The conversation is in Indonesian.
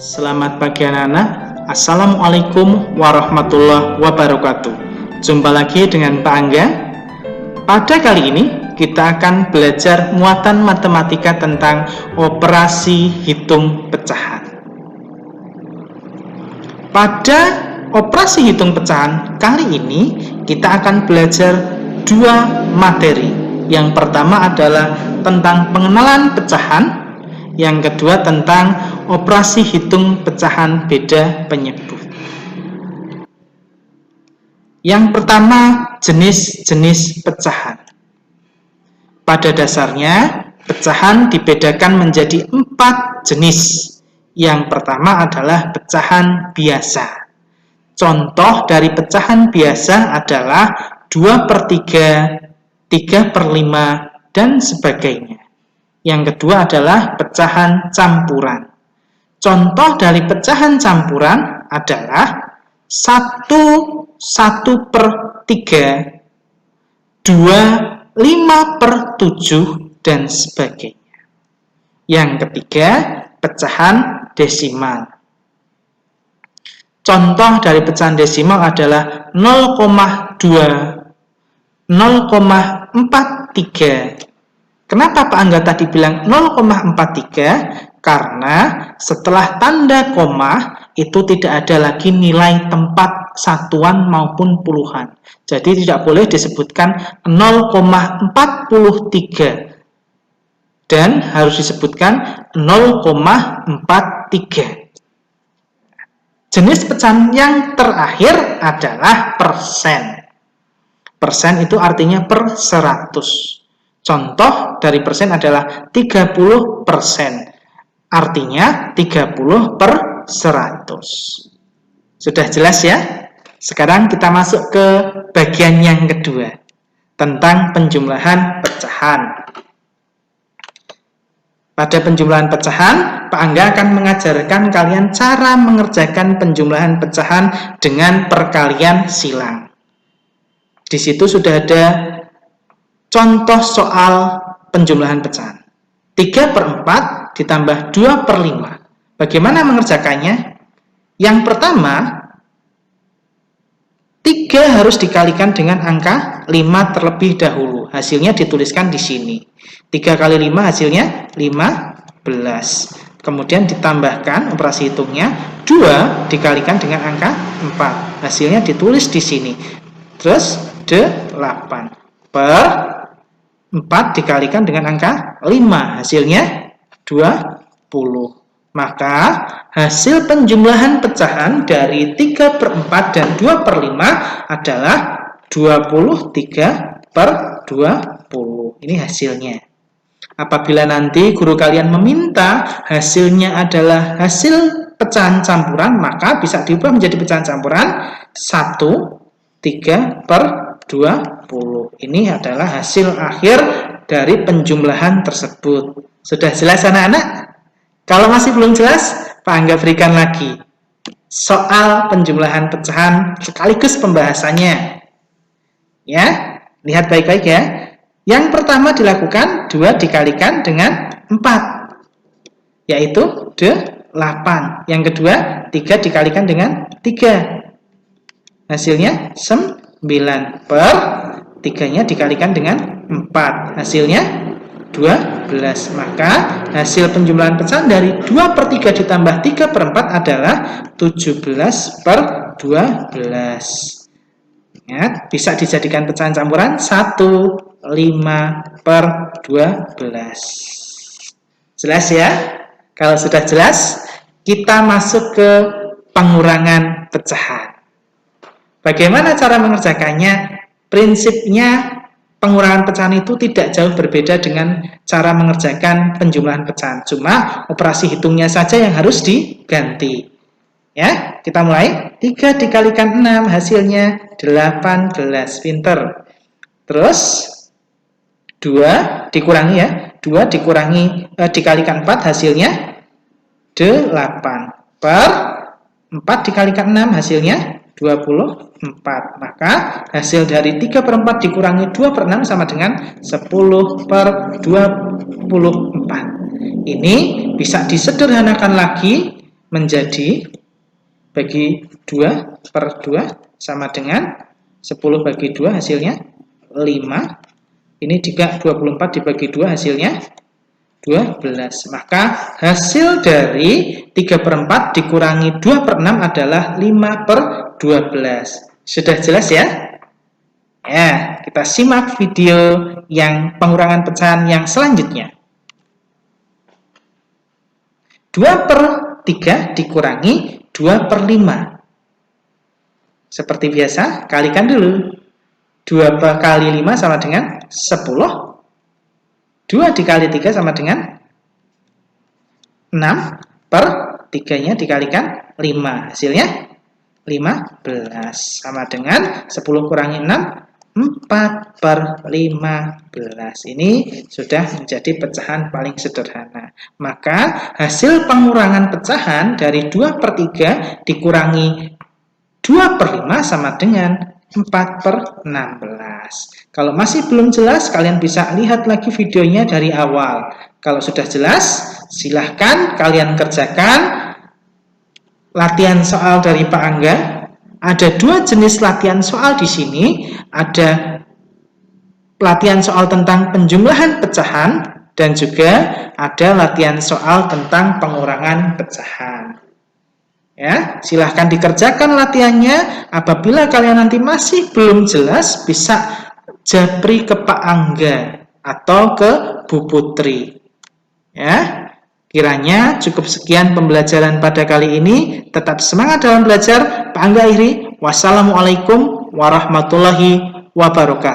Selamat pagi anak-anak. Assalamualaikum warahmatullahi wabarakatuh. Jumpa lagi dengan Pak Angga. Pada kali ini kita akan belajar muatan matematika tentang operasi hitung pecahan. Pada operasi hitung pecahan kali ini kita akan belajar dua materi. Yang pertama adalah tentang pengenalan pecahan, yang kedua tentang operasi hitung pecahan beda penyebut. Yang pertama, jenis-jenis pecahan. Pada dasarnya, pecahan dibedakan menjadi 4 jenis. Yang pertama adalah pecahan biasa. Contoh dari pecahan biasa adalah 2/3, 3/5, dan sebagainya. Yang kedua adalah pecahan campuran. Contoh dari pecahan campuran adalah 1/3, 2 5/7, dan sebagainya. Yang ketiga, pecahan desimal. Contoh dari pecahan desimal adalah 0,2, 0,43. Kenapa Pak Angga tadi bilang 0,43? Karena setelah tanda koma itu tidak ada lagi nilai tempat satuan maupun puluhan. Jadi tidak boleh disebutkan 0,43 dan harus disebutkan 0,43. Jenis pecahan yang terakhir adalah persen. Persen itu artinya per 100. Contoh dari persen adalah 30%. Artinya 30/100. Sudah jelas ya? Sekarang kita masuk ke bagian yang kedua, tentang penjumlahan pecahan. Pada penjumlahan pecahan, Pak Angga akan mengajarkan kalian cara mengerjakan penjumlahan pecahan dengan perkalian silang. Di situ sudah ada contoh soal penjumlahan pecahan. 3/4 ditambah 2/5. Bagaimana mengerjakannya? Yang pertama, 3 harus dikalikan dengan angka 5 terlebih dahulu. Hasilnya dituliskan di sini. 3 kali 5 hasilnya 15. Kemudian ditambahkan operasi hitungnya, 2 dikalikan dengan angka 4. Hasilnya ditulis di sini. Terus 8 per 4 dikalikan dengan angka 5, hasilnya 20. Maka hasil penjumlahan pecahan dari 3/4 dan 2/5 adalah 23/20. Ini hasilnya. Apabila nanti guru kalian meminta hasilnya adalah hasil pecahan campuran, maka bisa diubah menjadi pecahan campuran 1/3/20. Ini adalah hasil akhir dari penjumlahan tersebut. Sudah jelas anak-anak? Kalau masih belum jelas, Pak Angga berikan lagi soal penjumlahan pecahan sekaligus pembahasannya. Ya, lihat baik-baik ya. Yang pertama dilakukan 2 dikalikan dengan 4, yaitu 8. Yang kedua 3 dikalikan dengan 3, hasilnya 9 per 3-nya dikalikan dengan 4, hasilnya 12. Maka hasil penjumlahan pecahan dari 2/3 ditambah 3/4 adalah 17/12. Ya, bisa dijadikan pecahan campuran 1/5/12. Jelas ya? Kalau sudah jelas, kita masuk ke pengurangan pecahan. Bagaimana cara mengerjakannya? Prinsipnya pengurangan pecahan itu tidak jauh berbeda dengan cara mengerjakan penjumlahan pecahan. Cuma operasi hitungnya saja yang harus diganti. Ya, kita mulai. 3 dikalikan 6 hasilnya 18. Pinter. Terus 2 dikurangi ya. 2 dikalikan 4 hasilnya 8 per 4 dikalikan 6 hasilnya 24. Maka hasil dari 3/4 dikurangi 2/6 sama dengan 10/24. Ini bisa disederhanakan lagi menjadi bagi 2 per 2 sama dengan 10 bagi 2 hasilnya 5. Ini juga 24 dibagi 2 hasilnya 12. Maka hasil dari 3 per 4 dikurangi 2 per 6 adalah 5 per 12. Sudah jelas ya? Ya, kita simak video yang pengurangan pecahan yang selanjutnya. 2 per 3 dikurangi 2 per 5. Seperti biasa, kalikan dulu. 2 kali 5 sama dengan 10. 2 dikali 3 sama dengan 6 per 3-nya dikalikan 5. Hasilnya 15. Sama dengan 10 kurangi 6, 4 per 15. Ini sudah menjadi pecahan paling sederhana. Maka hasil pengurangan pecahan dari 2 per 3 dikurangi 2 per 5 sama dengan 4 per 16. Kalau masih belum jelas, kalian bisa lihat lagi videonya dari awal. Kalau sudah jelas, silahkan kalian kerjakan latihan soal dari Pak Angga. Ada 2 jenis latihan soal di sini. Ada latihan soal tentang penjumlahan pecahan dan juga ada latihan soal tentang pengurangan pecahan. Ya, silahkan dikerjakan latihannya. Apabila kalian nanti masih belum jelas, bisa japri ke Pak Angga atau ke Bu Putri. Ya, kiranya cukup sekian pembelajaran pada kali ini. Tetap semangat dalam belajar. Pak Angga akhiri. Wassalamualaikum warahmatullahi wabarakatuh.